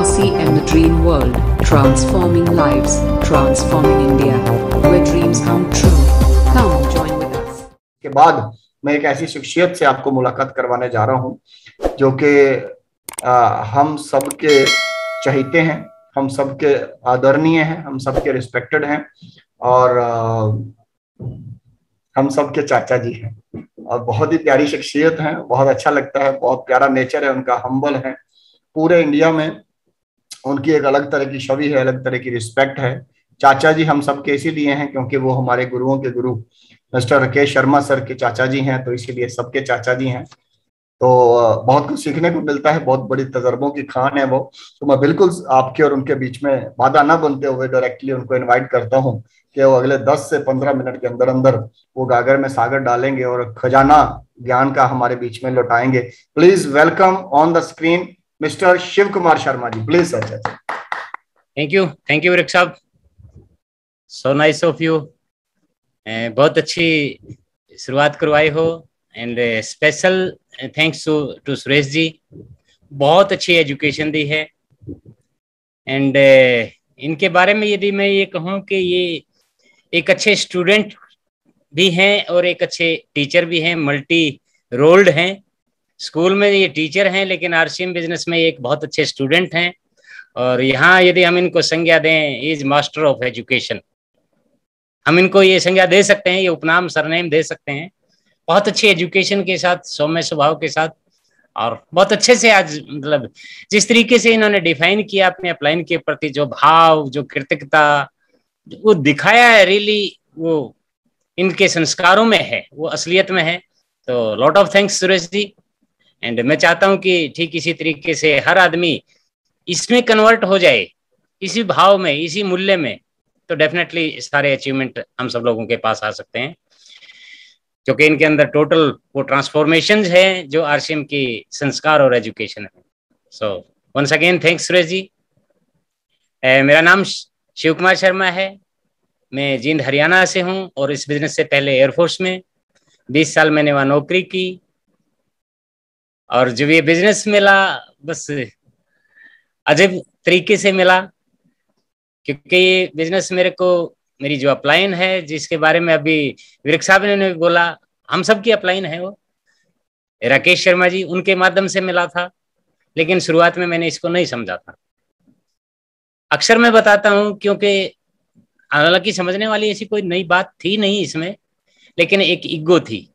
RC and the Dream World, transforming lives, transforming India, where dreams come true. Come join with us. के बाद मैं एक ऐसी शख्सियत से आपको मुलाकात करवाने जा रहा हूं जो कि हम सबके चहीते हैं, हम सबके आदरणीय हैं, हम सबके रिस्पेक्टेड हैं और हम सबके चाचा जी हैं और बहुत ही प्यारी शख्सियत हैं। बहुत अच्छा लगता है, बहुत प्यारा नेचर है उनका, हम्बल है। पूरे इंडिया में उनकी एक अलग तरह की छवि है, अलग तरह की रिस्पेक्ट है। चाचा जी हम सबके इसीलिए हैं क्योंकि वो हमारे गुरुओं के गुरु मिस्टर राकेश शर्मा सर के चाचा जी हैं, तो इसीलिए सबके चाचा जी हैं। तो बहुत कुछ सीखने को मिलता है, बहुत बड़ी तजर्बों की खान है वो। तो मैं बिल्कुल आपके और उनके बीच में बाधा ना बनते हुए डायरेक्टली उनको इनवाइट करता हूं कि वो अगले 10 से 15 मिनट के अंदर अंदर वो गागर में सागर डालेंगे और खजाना ज्ञान का हमारे बीच में लौटाएंगे। Please welcome on the screen mister Shiv Kumar Sharma ji, please sir. Thank you Virk साहब, सो नाइस ऑफ यू। बहुत अच्छी शुरुआत करवाई हो and special thanks to Suresh ji, बहुत अच्छी एजुकेशन दी है। एंड इनके बारे में यदि मैं ये कहूँ कि ये एक अच्छे स्टूडेंट भी हैं और एक अच्छे टीचर भी हैं, मल्टी रोल्ड हैं। स्कूल में ये टीचर हैं लेकिन आरसीएम बिजनेस में एक बहुत अच्छे स्टूडेंट हैं और यहाँ यदि हम इनको संज्ञा दें इज मास्टर ऑफ एजुकेशन, हम इनको ये संज्ञा दे सकते हैं, ये उपनाम सरनेम दे सकते हैं। बहुत अच्छी एजुकेशन के साथ, सौम्य स्वभाव के साथ और बहुत अच्छे से आज मतलब जिस तरीके से इन्होंने डिफाइन किया अपने अपलाइन के प्रति, जो भाव, जो कृतज्ञता वो दिखाया है, रियली वो इनके संस्कारों में है, वो असलियत में है। तो lot of thanks Suresh ji. And मैं चाहता हूं कि ठीक इसी तरीके से हर आदमी इसमें कन्वर्ट हो जाए, इसी भाव में, इसी मूल्य में, तो डेफिनेटली सारे अचीवमेंट हम सब लोगों के पास आ सकते हैं, क्योंकि इनके अंदर टोटल वो ट्रांसफॉर्मेशन है जो आरसीएम की संस्कार और एजुकेशन है। So once again thanks Suresh ji. मेरा नाम शिव कुमार शर्मा है, मैं जींद हरियाणा से हूं और इस बिजनेस से पहले एयरफोर्स में 20 साल मैंने वहाँ नौकरी की। और जब ये बिजनेस मिला बस अजीब तरीके से मिला, क्योंकि ये बिजनेस मेरे को, मेरी जो अपलाइन है जिसके बारे में अभी विरक साहब ने बोला, हम सब की अपलाइन है वो राकेश शर्मा जी, उनके माध्यम से मिला था। लेकिन शुरुआत में मैंने इसको नहीं समझा था। अक्सर मैं बताता हूँ क्योंकि हालांकि समझने वाली ऐसी कोई नई बात थी नहीं इसमें, लेकिन एक ईगो थी,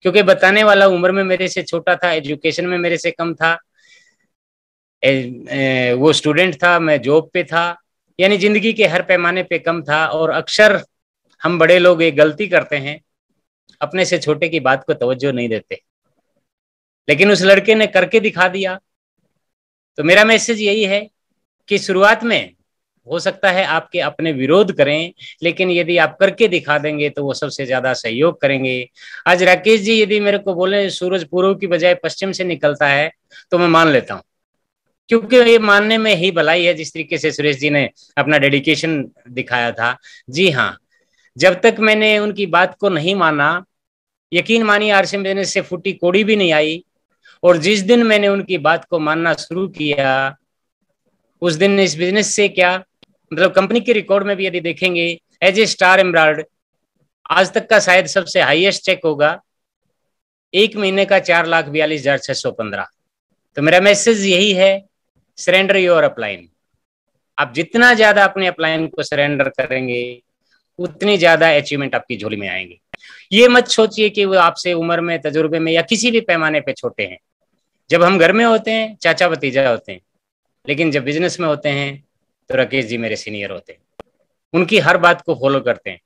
क्योंकि बताने वाला उम्र में मेरे से छोटा था, एजुकेशन में मेरे से कम था, वो स्टूडेंट था, मैं जॉब पे था, यानी जिंदगी के हर पैमाने पे कम था। और अक्सर हम बड़े लोग एक गलती करते हैं, अपने से छोटे की बात को तवज्जो नहीं देते, लेकिन उस लड़के ने करके दिखा दिया। तो मेरा मैसेज यही है कि शुरुआत में हो सकता है आपके अपने विरोध करें, लेकिन यदि आप करके दिखा देंगे तो वो सबसे ज्यादा सहयोग करेंगे। आज राकेश जी यदि मेरे को बोले सूरज पूर्व की बजाय पश्चिम से निकलता है तो मैं मान लेता हूँ, क्योंकि ये मानने में ही भलाई है। जिस तरीके से सुरेश जी ने अपना डेडिकेशन दिखाया था, जी हाँ, जब तक मैंने उनकी बात को नहीं माना, यकीन मानिए आरसीएम बिजनेस से फूटी कोड़ी भी नहीं आई। और जिस दिन मैंने उनकी बात को मानना शुरू किया, उस दिन इस बिजनेस से क्या मतलब, कंपनी के रिकॉर्ड में भी यदि देखेंगे एज ए स्टार एम्ब्रॉयडर्ड आज तक का शायद सबसे हाईएस्ट चेक होगा, 1 महीने का 4,42,615। तो मेरा मैसेज यही है, सरेंडर योर अपलाइन। आप जितना ज्यादा अपने अपलाइन को सरेंडर करेंगे उतनी ज्यादा अचीवमेंट आपकी झोली में आएंगे। ये मत सोचिए कि वो आपसे उम्र में, तजुर्बे में या किसी भी पैमाने पे छोटे हैं। जब हम घर में होते हैं चाचा भतीजा होते हैं, लेकिन जब बिजनेस में होते हैं तो राकेश जी मेरे सीनियर होते हैं, उनकी हर बात को फॉलो करते हैं।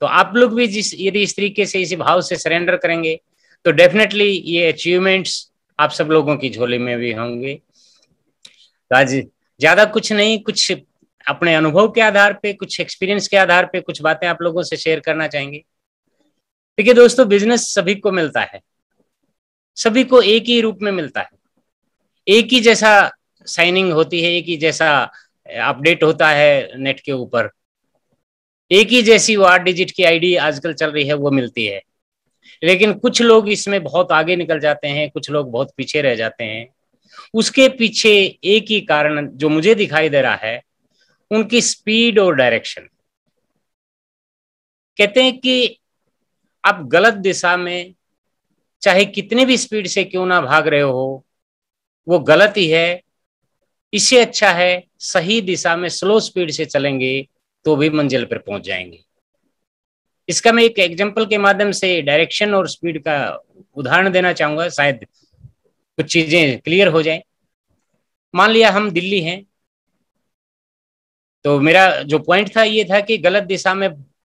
तो आप लोग भी यदि इस तरीके से, इसी भाव से सरेंडर करेंगे तो डेफिनेटली ये अचीवमेंट्स आप सब लोगों की झोली में भी होंगे। तो आज ज्यादा कुछ नहीं, कुछ अपने अनुभव के आधार पे, कुछ एक्सपीरियंस के आधार पे कुछ बातें आप लोगों से शेयर करना चाहेंगे। देखिए दोस्तों, बिजनेस सभी को मिलता है, सभी को एक ही रूप में मिलता है, एक ही जैसा साइनिंग होती है, एक ही जैसा अपडेट होता है नेट के ऊपर, एक ही जैसी वो 8 डिजिट की आईडी आजकल चल रही है वो मिलती है। लेकिन कुछ लोग इसमें बहुत आगे निकल जाते हैं, कुछ लोग बहुत पीछे रह जाते हैं। उसके पीछे एक ही कारण जो मुझे दिखाई दे रहा है, उनकी स्पीड और डायरेक्शन। कहते हैं कि आप गलत दिशा में चाहे कितनी भी स्पीड से क्यों ना भाग रहे हो, वो गलत ही है। इससे अच्छा है सही दिशा में स्लो स्पीड से चलेंगे तो भी मंजिल पर पहुंच जाएंगे। इसका मैं एक एग्जांपल के माध्यम से डायरेक्शन और स्पीड का उदाहरण देना चाहूंगा, शायद कुछ चीजें क्लियर हो जाए। मान लिया हम दिल्ली हैं, तो मेरा जो पॉइंट था ये था कि गलत दिशा में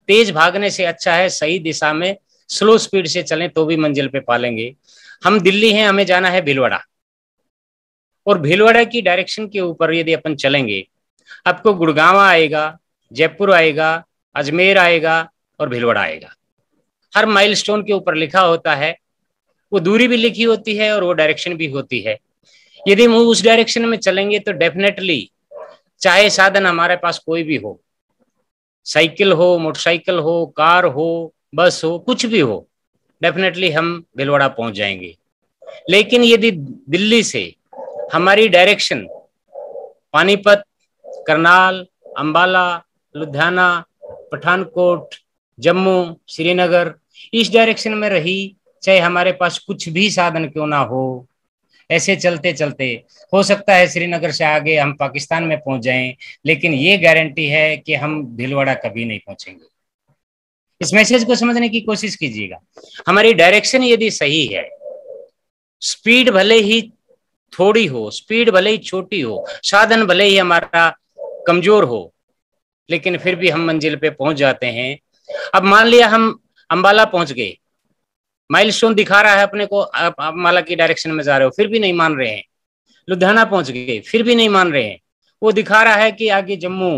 तेज भागने से अच्छा है सही दिशा में स्लो स्पीड से चलें तो भी मंजिल पे पालेंगे। हम दिल्ली हैं, हमें जाना है भीलवाड़ा, और भीलवाड़ा की डायरेक्शन के ऊपर यदि अपन चलेंगे, आपको गुड़गांव आएगा, जयपुर आएगा, अजमेर आएगा और भीलवाड़ा आएगा। हर माइलस्टोन के ऊपर लिखा होता है, वो दूरी भी लिखी होती है और वो डायरेक्शन भी होती है। यदि हम उस डायरेक्शन में चलेंगे तो डेफिनेटली, चाहे साधन हमारे पास कोई भी हो, साइकिल हो, मोटरसाइकिल हो, कार हो, बस हो, कुछ भी हो, डेफिनेटली हम भीलवाड़ा पहुंच जाएंगे। लेकिन यदि दिल्ली से हमारी डायरेक्शन पानीपत, करनाल, अंबाला, लुधियाना, पठानकोट, जम्मू, श्रीनगर, इस डायरेक्शन में रही, चाहे हमारे पास कुछ भी साधन क्यों ना हो, ऐसे चलते चलते हो सकता है श्रीनगर से आगे हम पाकिस्तान में पहुंच जाएं, लेकिन ये गारंटी है कि हम भीलवाड़ा कभी नहीं पहुंचेंगे। इस मैसेज को समझने की कोशिश कीजिएगा। हमारी डायरेक्शन यदि सही है, स्पीड भले ही थोड़ी हो, स्पीड भले ही छोटी हो, साधन भले ही हमारा कमजोर हो, लेकिन फिर भी हम मंजिल पे पहुंच जाते हैं। अब मान लिया हम अंबाला पहुंच गए, माइलस्टोन दिखा रहा है अपने को, आप अंबाला की डायरेक्शन में जा रहे हो, फिर भी नहीं मान रहे हैं। लुधियाना पहुंच गए, फिर भी नहीं मान रहे हैं। वो दिखा रहा है कि आगे जम्मू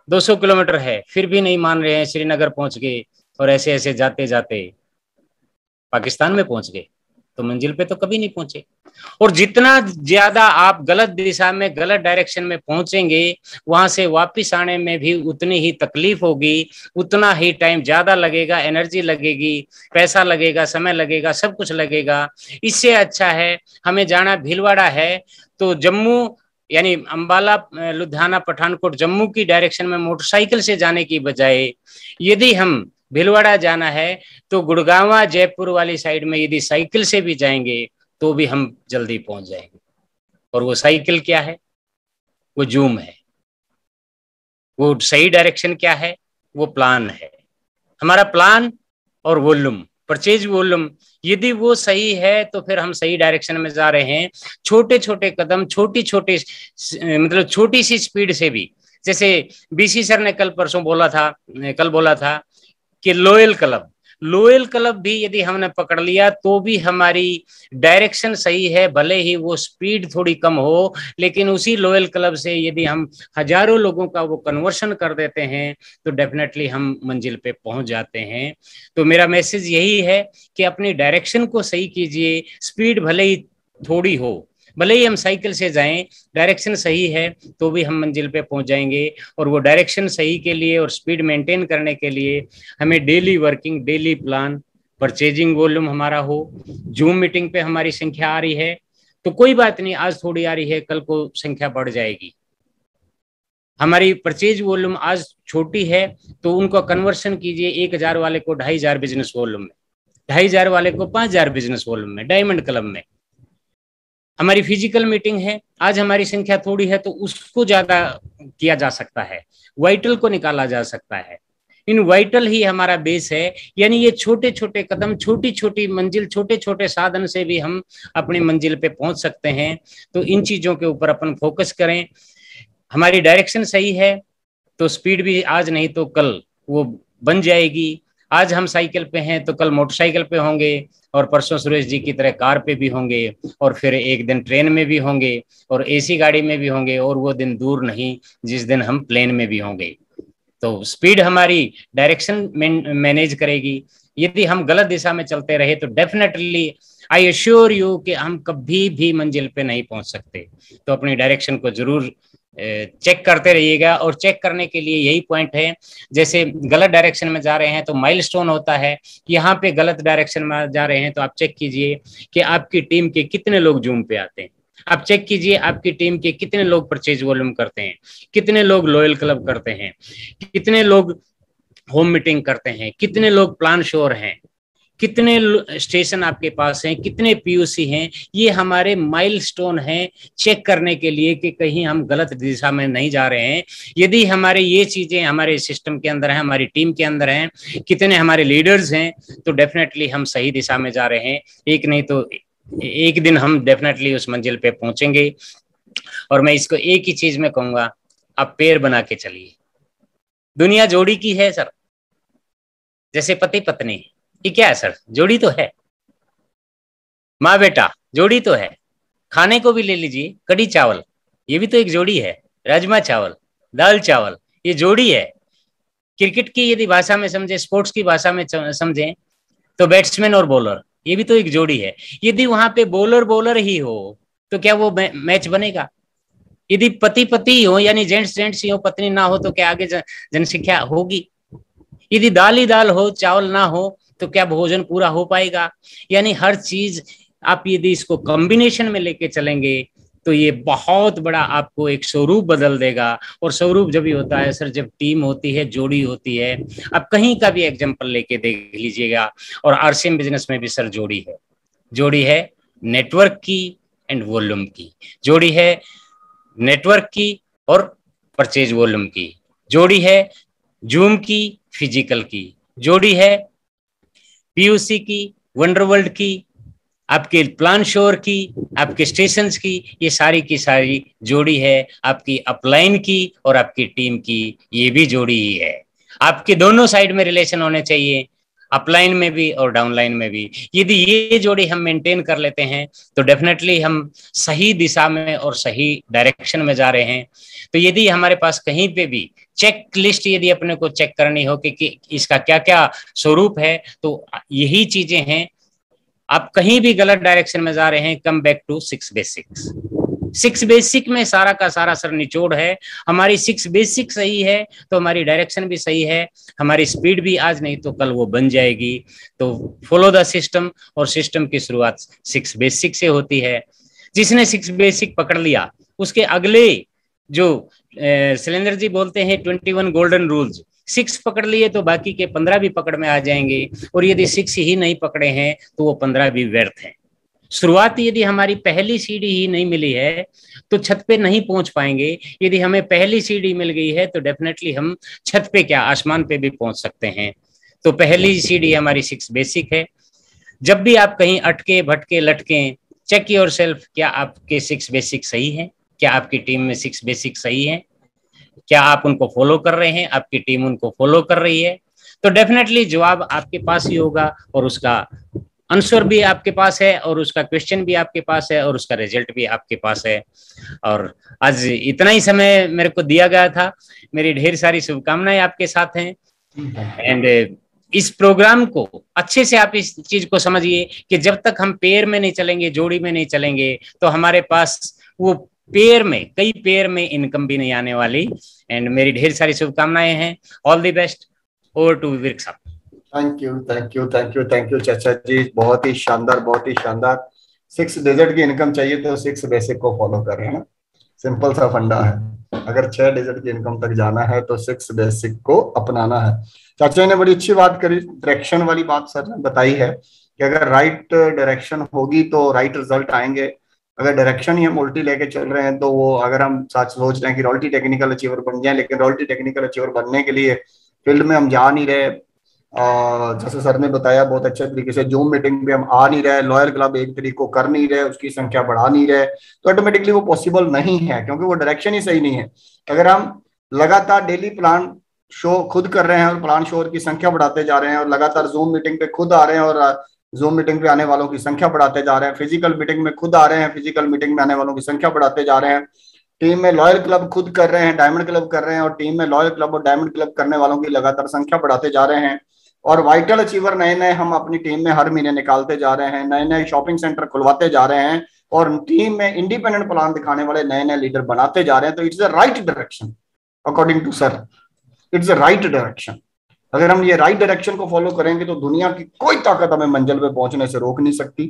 200 किलोमीटर है, फिर भी नहीं मान रहे हैं। श्रीनगर पहुंच गए और ऐसे ऐसे जाते जाते पाकिस्तान में पहुंच गए, तो मंजिल पे तो कभी नहीं पहुंचे। और जितना ज्यादा आप गलत दिशा में, गलत डायरेक्शन में पहुंचेंगे, वहां से वापस आने में भी उतनी ही तकलीफ होगी, उतना ही टाइम ज्यादा लगेगा, एनर्जी लगेगी, पैसा लगेगा, समय लगेगा, सब कुछ लगेगा। इससे अच्छा है हमें जाना भीलवाड़ा है तो जम्मू यानी अंबाला, लुधियाना, पठानकोट, जम्मू की डायरेक्शन में मोटरसाइकिल से जाने की बजाय यदि हम भीलवाड़ा जाना है तो गुड़गांव, जयपुर वाली साइड में यदि साइकिल से भी जाएंगे तो भी हम जल्दी पहुंच जाएंगे। और वो साइकिल क्या है? वो जूम है। वो सही डायरेक्शन क्या है? वो प्लान है। हमारा प्लान और वॉल्यूम, परचेज वॉल्यूम, यदि वो सही है तो फिर हम सही डायरेक्शन में जा रहे हैं। छोटे छोटे कदम, छोटी छोटी मतलब छोटी सी स्पीड से भी, जैसे बीसी सर ने कल बोला था कि लोयल क्लब भी यदि हमने पकड़ लिया तो भी हमारी डायरेक्शन सही है, भले ही वो स्पीड थोड़ी कम हो, लेकिन उसी लोयल क्लब से यदि हम हजारों लोगों का वो कन्वर्शन कर देते हैं तो डेफिनेटली हम मंजिल पे पहुंच जाते हैं। तो मेरा मैसेज यही है कि अपनी डायरेक्शन को सही कीजिए। स्पीड भले ही थोड़ी हो, भले ही हम साइकिल से जाएं, डायरेक्शन सही है तो भी हम मंजिल पे पहुंच जाएंगे। और वो डायरेक्शन सही के लिए और स्पीड मेंटेन करने के लिए हमें daily working, daily plan, purchasing volume हमारा हो। जूम मीटिंग पे हमारी संख्या आ रही है तो कोई बात नहीं, आज थोड़ी आ रही है, कल को संख्या बढ़ जाएगी। हमारी परचेज वॉल्यूम आज छोटी है तो उनको कन्वर्शन कीजिए, 1000 वाले को 2500 बिजनेस वॉल्यूम में, 2500 वाले को 5000 बिजनेस वॉल्यूम में, डायमंड क्लब में। हमारी फिजिकल मीटिंग है, आज हमारी संख्या थोड़ी है तो उसको ज्यादा किया जा सकता है, वाइटल को निकाला जा सकता है। इन वाइटल ही हमारा बेस है, यानी ये छोटे छोटे कदम, छोटी छोटी मंजिल, छोटे छोटे साधन से भी हम अपनी मंजिल पे पहुंच सकते हैं। तो इन चीजों के ऊपर अपन फोकस करें। हमारी डायरेक्शन सही है तो स्पीड भी आज नहीं तो कल वो बन जाएगी। आज हम साइकिल पे हैं तो कल मोटरसाइकिल पे होंगे, और परसों सुरेश जी की तरह कार पे भी होंगे, और फिर एक दिन ट्रेन में भी होंगे, और एसी गाड़ी में भी होंगे, और वो दिन दूर नहीं जिस दिन हम प्लेन में भी होंगे। तो स्पीड हमारी डायरेक्शन मैनेज करेगी। यदि हम गलत दिशा में चलते रहे तो डेफिनेटली आई एश्योर यू कि हम कभी भी मंजिल पे नहीं पहुंच सकते। तो अपनी डायरेक्शन को जरूर चेक करते रहिएगा। और चेक करने के लिए यही पॉइंट है, जैसे गलत डायरेक्शन में जा रहे हैं तो माइलस्टोन होता है, यहाँ पे गलत डायरेक्शन में जा रहे हैं तो आप चेक कीजिए कि आपकी टीम के कितने लोग जूम पे आते हैं। आप चेक कीजिए आपकी टीम के कितने लोग परचेज वॉल्यूम करते हैं, कितने लोग लॉयल क्लब करते हैं, कितने लोग होम मीटिंग करते हैं, कितने लोग प्लान श्योर हैं, कितने स्टेशन आपके पास हैं, कितने पीयूसी हैं। ये हमारे माइलस्टोन हैं चेक करने के लिए कि कहीं हम गलत दिशा में नहीं जा रहे हैं। यदि हमारे ये चीजें हमारे सिस्टम के अंदर हैं, हमारी टीम के अंदर हैं, कितने हमारे लीडर्स हैं, तो डेफिनेटली हम सही दिशा में जा रहे हैं। एक नहीं तो एक दिन हम डेफिनेटली उस मंजिल पे पहुंचेंगे। और मैं इसको एक ही चीज में कहूंगा, आप पेड़ बना के चलिए। दुनिया जोड़ी की है सर, जैसे पति पत्नी, ये क्या है सर, जोड़ी तो है। माँ बेटा जोड़ी तो है। खाने को भी ले लीजिए, कड़ी चावल, ये भी तो एक जोड़ी है। राजमा चावल, दाल चावल, ये जोड़ी है। क्रिकेट की यदि भाषा में समझे, स्पोर्ट्स की भाषा में समझें, तो बैट्समैन और बॉलर, ये भी तो एक जोड़ी है। यदि वहां पे बॉलर बॉलर ही हो तो क्या वो मैच बनेगा? यदि पति पति हो, यानी जेंट्स जेंट्स ही हो, पत्नी ना हो, तो क्या आगे जनसंख्या होगी? यदि दाल ही दाल हो, चावल ना हो, तो क्या भोजन पूरा हो पाएगा? यानी हर चीज आप यदि इसको कॉम्बिनेशन में लेके चलेंगे तो ये बहुत बड़ा आपको एक स्वरूप बदल देगा। और स्वरूप जब भी होता है सर, जब टीम होती है, जोड़ी होती है। आप कहीं का भी एग्जांपल लेके देख लीजिएगा, और आरसीएम बिजनेस में भी सर जोड़ी है। जोड़ी है नेटवर्क की एंड वॉल्यूम की, जोड़ी है नेटवर्क की और परचेज वॉल्यूम की, जोड़ी है जूम की, फिजिकल की, जोड़ी है पीयूसी की, वंडरवर्ल्ड की, आपके प्लान श्योर की, आपके स्टेशंस की, ये सारी की सारी जोड़ी है। आपकी अपलाइन की और आपकी टीम की, ये भी जोड़ी ही है। आपके दोनों साइड में रिलेशन होने चाहिए, अपलाइन में भी और डाउनलाइन में भी। यदि ये जोड़ी हम मेंटेन कर लेते हैं तो डेफिनेटली हम सही दिशा में और सही डायरेक्शन में जा रहे हैं। तो यदि हमारे पास कहीं पे भी चेक लिस्ट यदि अपने को चेक करनी हो कि इसका क्या क्या स्वरूप है, तो यही चीजें हैं। आप कहीं भी गलत डायरेक्शन में जा रहे हैं, come back to 6 basics. 6 basic में सारा का सारा सर निचोड़ है। हमारी 6 बेसिक सही है तो हमारी डायरेक्शन भी सही है, हमारी स्पीड भी आज नहीं तो कल वो बन जाएगी। तो फॉलो द सिस्टम, और सिस्टम की शुरुआत 6 बेसिक से होती है। जिसने 6 बेसिक पकड़ लिया, उसके अगले जो शैलेंद्र जी बोलते हैं 21 गोल्डन रूल्स, 6 पकड़ लिए तो बाकी के 15 भी पकड़ में आ जाएंगे। और यदि 6 ही नहीं पकड़े हैं तो वो 15 भी व्यर्थ हैं। शुरुआत यदि हमारी पहली सीढ़ी ही नहीं मिली है तो छत पे नहीं पहुंच पाएंगे। यदि हमें पहली सीढ़ी मिल गई है तो डेफिनेटली हम छत पे क्या, आसमान पे भी पहुंच सकते हैं। तो पहली सीढ़ी हमारी 6 बेसिक है। जब भी आप कहीं अटके भटके लटके, चेक योर सेल्फ, क्या आपके 6 बेसिक सही है? क्या आपकी टीम में 6 बेसिक सही है? क्या आप उनको फॉलो कर रहे हैं? आपकी टीम उनको फॉलो कर रही है? तो डेफिनेटली जवाब आपके पास ही होगा, और उसका आंसर भी आपके पास है, और उसका क्वेश्चन भी आपके पास है, और उसका रिजल्ट भी आपके पास है। और आज इतना ही समय मेरे को दिया गया था। मेरी ढेर सारी शुभकामनाएं आपके साथ हैं। एंड इस प्रोग्राम को अच्छे से आप इस चीज को समझिए कि जब तक हम पेयर में नहीं चलेंगे, जोड़ी में नहीं चलेंगे, तो हमारे पास वो पेयर में, कई पेयर में इनकम भी नहीं आने वाली। एंड मेरी ढेर सारी शुभकामनाएं हैं। All the best. Over to Vivek साहब। Thank you thank you thank you thank you चाचा जी, बहुत ही शानदार, बहुत ही शानदार। 6 डिजिट की इनकम चाहिए तो 6 बेसिक को फॉलो कर रहे हैं ना, सिंपल सा फंडा है। अगर 6 डिजिट की इनकम तक जाना है तो 6 बेसिक को अपनाना है। चाचा ने बड़ी अच्छी बात करी, डायरेक्शन वाली बात सर ने बताई है कि अगर राइट डायरेक्शन होगी तो राइट रिजल्ट आएंगे। अगर डायरेक्शन ही हम उल्टी लेके चल रहे हैं तो वो, अगर हम सच सोच रहे हैं कि रॉयल्टी टेक्निकल अचीवर बन जाए, लेकिन रॉयल्टी टेक्निकल अचीवर बनने के लिए फील्ड में हम जा नहीं रहे, जैसे सर ने बताया बहुत अच्छे तरीके से, जूम मीटिंग पे हम आ नहीं रहे, लॉयल क्लब एक तरीके को कर नहीं रहे, उसकी संख्या बढ़ा नहीं रहे, तो ऑटोमेटिकली वो पॉसिबल नहीं है, क्योंकि वो डायरेक्शन ही सही नहीं है। अगर हम लगातार डेली प्लान शो खुद कर रहे हैं और प्लान शो की संख्या बढ़ाते जा रहे हैं, और लगातार जूम मीटिंग पे खुद आ रहे हैं और जूम मीटिंग पे आने वालों की संख्या बढ़ाते जा रहे हैं, फिजिकल मीटिंग में खुद आ रहे हैं, फिजिकल मीटिंग में आने वालों की संख्या बढ़ाते जा रहे हैं, टीम में लॉयल क्लब खुद कर रहे हैं, डायमंड क्लब कर रहे हैं, और टीम में लॉयल क्लब और डायमंड क्लब करने वालों की लगातार संख्या बढ़ाते जा रहे हैं, और वाइटल अचीवर नए नए हम अपनी टीम में हर महीने निकालते जा रहे हैं, नए नए शॉपिंग सेंटर खुलवाते जा रहे हैं, और टीम में इंडिपेंडेंट प्लान दिखाने वाले नए नए लीडर बनाते जा रहे हैं। तो it's the right direction according to sir, it's the right direction. अगर हम ये राइट डायरेक्शन को फॉलो करेंगे तो दुनिया की कोई ताकत हमें मंजिल पे पहुंचने से रोक नहीं सकती।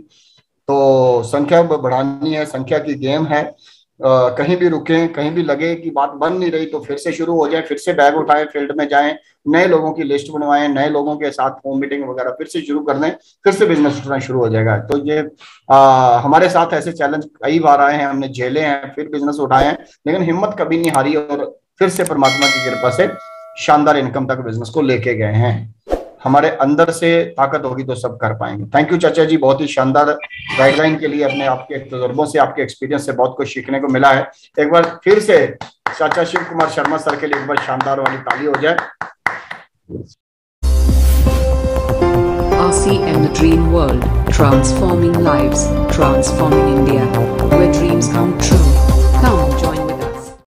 तो संख्या बढ़ानी है, संख्या की गेम है। कहीं भी रुकें, कहीं भी लगे कि बात बन नहीं रही तो फिर से शुरू हो जाए, फिर से बैग उठाएं, फील्ड में जाएं, नए लोगों की लिस्ट बनवाएं, नए लोगों के साथ होम मीटिंग वगैरह फिर से शुरू कर दें, फिर से बिजनेस उठना शुरू हो जाएगा। तो ये हमारे साथ ऐसे चैलेंज कई बार आए हैं, हमने झेले हैं, फिर बिजनेस उठाए हैं, लेकिन हिम्मत कभी नहीं हारी और फिर से परमात्मा की कृपा से शानदार इनकम तक बिजनेस को लेके गए हैं। हमारे अंदर से ताकत होगी तो सब कर पाएंगे। थैंक यू चाचा जी, बहुत ही शानदार गाइडलाइन के लिए। अपने आपके तजुर्बों से, आपके एक्सपीरियंस से बहुत कुछ सीखने को मिला है। एक बार फिर से चाचा शिव कुमार शर्मा सर के लिए एक बार शानदार वाली ताली हो जाए। RCM The Dream World, transforming lives, transforming India, where dreams come true.